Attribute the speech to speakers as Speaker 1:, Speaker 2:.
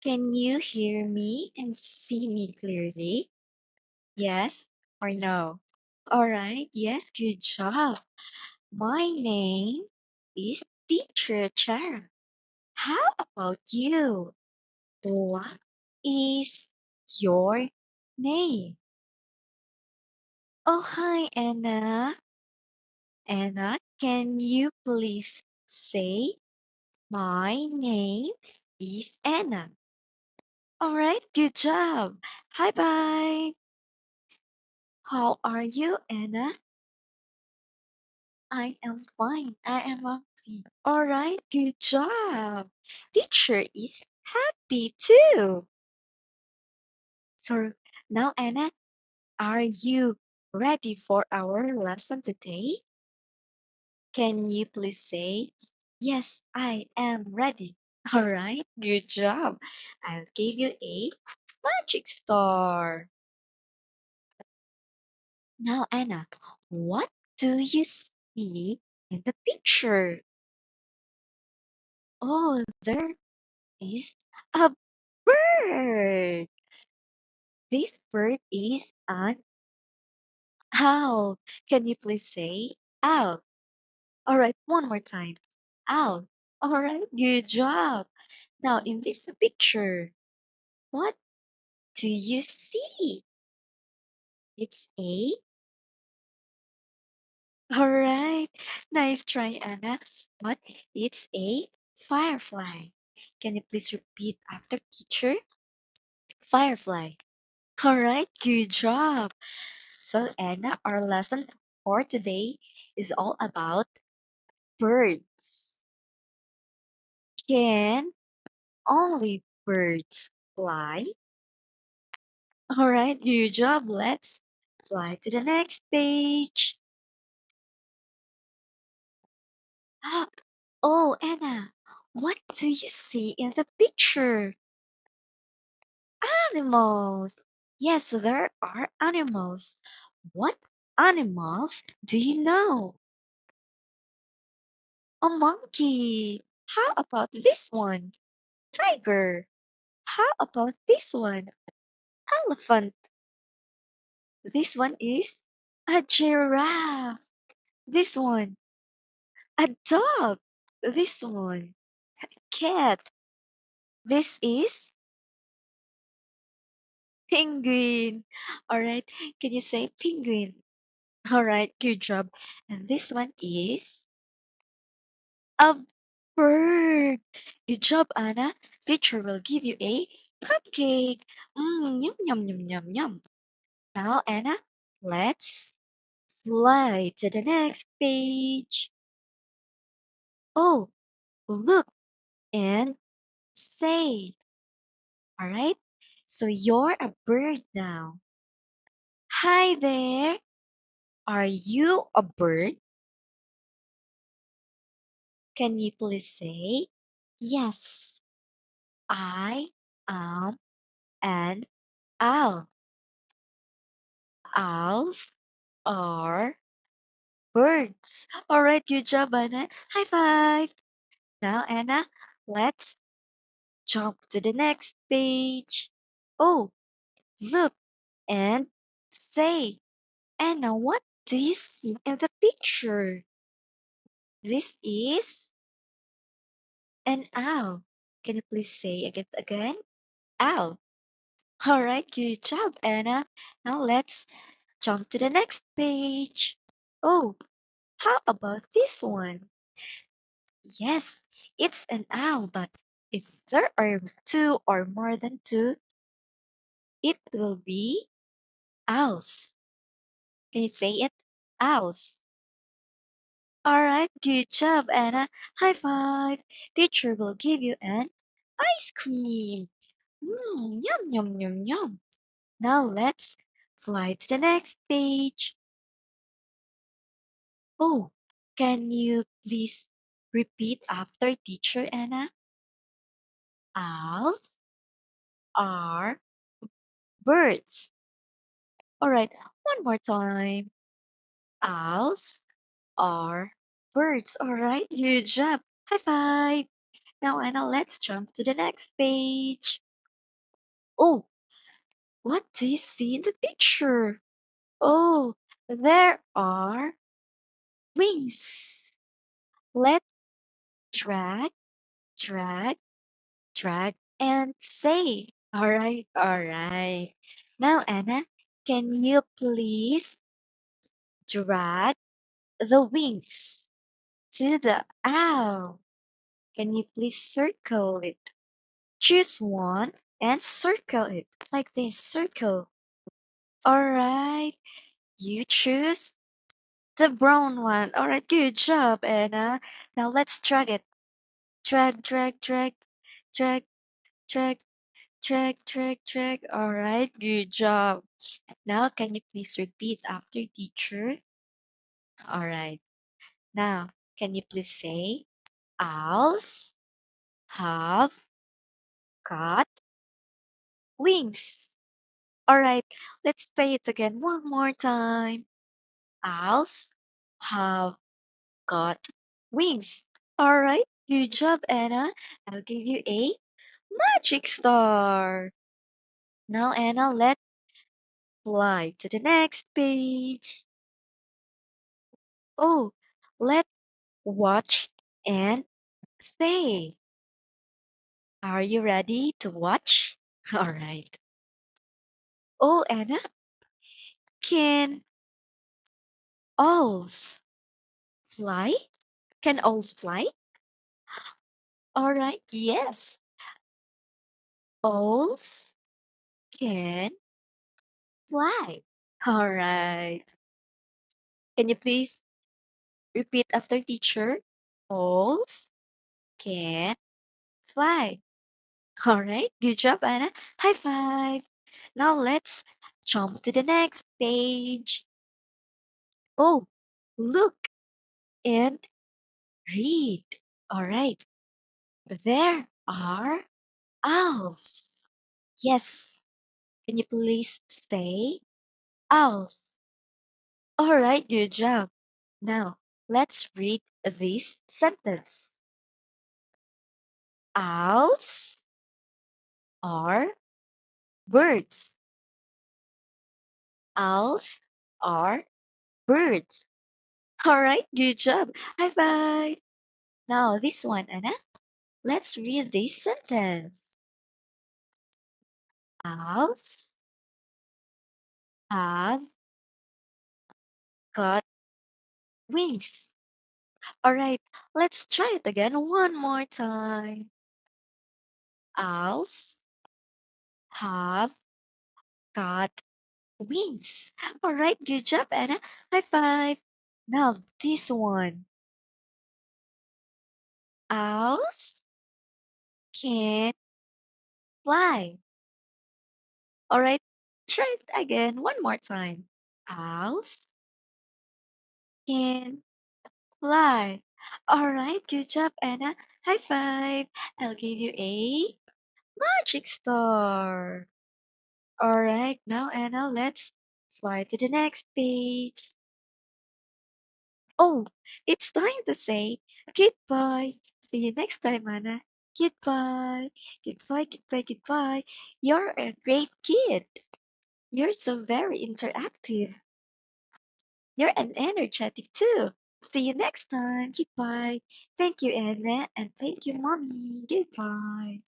Speaker 1: Can you hear me and see me clearly? Yes or no? All right, yes, good job. My name is Teacher Chara. How about you? What is your name? Oh, hi, Anna. Anna, can you please say, my name is Anna? All right, good job. Hi, bye. How are you, Anna? I am fine. I am happy. All right, good job. Teacher is happy too. So now, Anna, are you ready for our lesson today? Can you please say, yes, I am ready? All right, good job. I'll give you a magic star. Now, Anna, what do you see in the picture? Oh, there is a bird. This bird is an owl. Can you please say owl? All right, one more time. Owl. All right, good job. Now, in this picture, what do you see? It's a. All right, nice try, Anna. But it's a firefly. Can you please repeat after teacher? Firefly. All right, good job. So, Anna, our lesson for today is all about birds. Can only birds fly? All right, good job. Let's fly to the next page. Oh, Anna, what do you see in the picture? Animals. Yes, there are animals. What animals do you know? A monkey. How about this one? Tiger. How about this one? Elephant. This one is a giraffe. This one, a dog. This one, cat. This is penguin. All right. Can you say penguin? All right. Good job. And this one is a bird. Good job, Anna. Teacher will give you a cupcake. Yum, yum, yum, yum, yum. Now, Anna, let's fly to the next page. Oh, look and say. All right. So you're a bird now. Hi there. Are you a bird? Can you please say, yes, I am an owl. Owls are birds. All right, good job, Anna. High five. Now, Anna, let's jump to the next page. Oh, look and say. Anna, what do you see in the picture? This is an owl. Can you please say it again? Owl. All right, good job, Anna. Now let's jump to the next page. Oh, how about this one? Yes, it's an owl, but if there are two or more than two, it will be owls. Can you say it? Owls. All right, good job, Anna. High five. Teacher will give you an ice cream. Yum, yum, yum, yum. Now let's fly to the next page. Oh, can you please repeat after teacher, Anna? Owls are birds. All right, one more time. Owls are birds. All right, good job. High five. Now, Anna, let's jump to the next page. Oh, what do you see in the picture? Oh, there are wings. Let's drag, drag, drag, and say. All right. Now, Anna, can you please drag the wings to the owl? Can you please circle it? Choose one and circle it like this. Circle. All right. You choose the brown one. All right. Good job, Anna. Now let's drag it. Drag, drag, drag, drag, drag, drag, drag, drag. All right. Good job. Now, can you please repeat after teacher? All right. Now, can you please say, owls have got wings? All right. Let's say it again one more time. Owls have got wings. All right. Good job, Anna. I'll give you a magic star. Now, Anna, let's fly to the next page. Oh, let's watch and say. Are you ready to watch? All right. Oh, Anna, can owls fly? Can owls fly? All right. Yes, owls can fly. All right. Can you please repeat after teacher? Owls can fly. All right. Good job, Anna. High five. Now let's jump to the next page. Oh, look and read. All right. There are owls. Yes. Can you please say owls? All right, good job. Now, let's read this sentence. Owls are birds. Owls are birds. All right, good job. High five. Now, this one, Anna. Let's read this sentence. Owls have got wings. All right, let's try it again one more time. Owls have got wings. All right, good job, Anna. High five. Now, this one. Owls can fly. All right, try it again one more time. Owls can fly. All right, good job, Anna. High five. I'll give you a magic star. All right, now, Anna, let's fly to the next page. Oh, it's time to say goodbye. See you next time, Anna. Goodbye. Goodbye, goodbye, goodbye. You're a great kid. You're so very interactive. You're an energetic too. See you next time. Goodbye. Thank you, Anna, and thank you, Mommy. Goodbye.